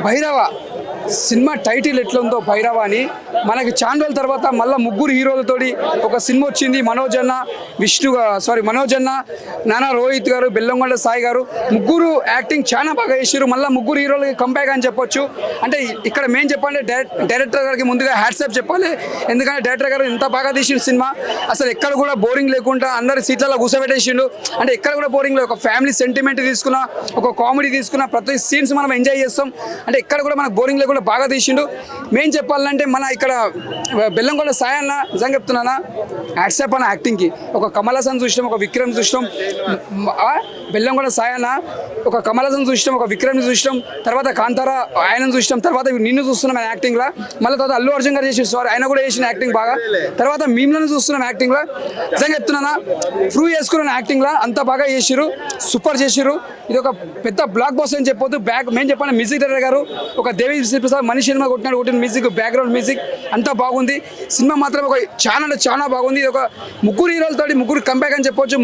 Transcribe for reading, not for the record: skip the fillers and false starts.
Bhairava cinema title ఎట్లా ఉందో భైరవ అని మనకి చాలా రోజుల తర్వాత మళ్ళీ ముగ్గురు హీరోలతోటి ఒక సినిమా వచ్చింది. మనోజ్ అన్న, నానా రోహిత్ గారు, బెల్లంకొండ సాయి గారు ముగ్గురు యాక్టింగ్ చాలా బాగా చేసారు. మళ్ళీ ముగ్గురు హీరోలకి కంబ్యాక్ అని చెప్పొచ్చు. అంటే ఇక్కడ మెయిన్ చెప్పాలంటే డైరెక్టర్ గారికి ముందుగా హ్యాట్సాప్ చెప్పాలి. ఎందుకంటే డైరెక్టర్ గారు ఎంత బాగా తీసిన సినిమా, అసలు ఎక్కడ కూడా బోరింగ్ లేకుండా అందరి సీట్లలో కూర్చోబెట్టేసిండు. అంటే ఎక్కడ కూడా బోరింగ్ లేదు. ఒక ఫ్యామిలీ సెంటిమెంట్ తీసుకున్న, ఒక కామెడీ తీసుకున్న, ప్రతి సీన్స్ మనం ఎంజాయ్ చేస్తాం. అంటే ఎక్కడ కూడా మనకు బోరింగ్ లేకుండా బాగా తీసిండు. మెయిన్ చెప్పాలంటే మన ఇక్కడ బెల్లంకొండ సాయి అన్న నిజంగా చెప్తున్నానా హ్యాట్సాప్ అన్న యాక్టింగ్కి. ఒక కమల్ హాసన్ చూసినాం, ఒక విక్రమ్ చూసినాం. బెల్లంకొండ సాయి అన్న ఒక కమల్ హాసన్ చూసినాం, ఒక విక్రమ్ చూసినాం, తర్వాత కాంతారా ఆయన చూసినాం, తర్వాత నిన్ను చూస్తున్నాం ఆయన యాక్టింగ్లో. మళ్ళీ తర్వాత అల్లు అర్జున్ గారు చేసి ఆయన కూడా చేసిన యాక్టింగ్ బాగా. తర్వాత మీమ్లను చూస్తున్నాం యాక్టింగ్లో. నిజంగా చెప్తున్నానా ప్రూవ్ చేసుకున్న యాక్టింగ్లో అంత బాగా చేసిరు, సూపర్ చేసిరు. ఇది ఒక పెద్ద బ్లాక్ బాస్ అని చెప్పొద్దు. మేము చెప్పాను మ్యూజిక్ డైరెక్టర్ గారు ఒక దేవి శ్రీప్రసాద్ మనిషి సినిమా కొట్టిన మ్యూజిక్, బ్యాక్గ్రౌండ్ మ్యూజిక్ అంతా బాగుంది. సినిమా మాత్రం ఒక చాలా బాగుంది. ఇది ఒక ముగ్గురు హీరోలతోటి ముగ్గురు కంబ్యాక్ అని చెప్పొచ్చు.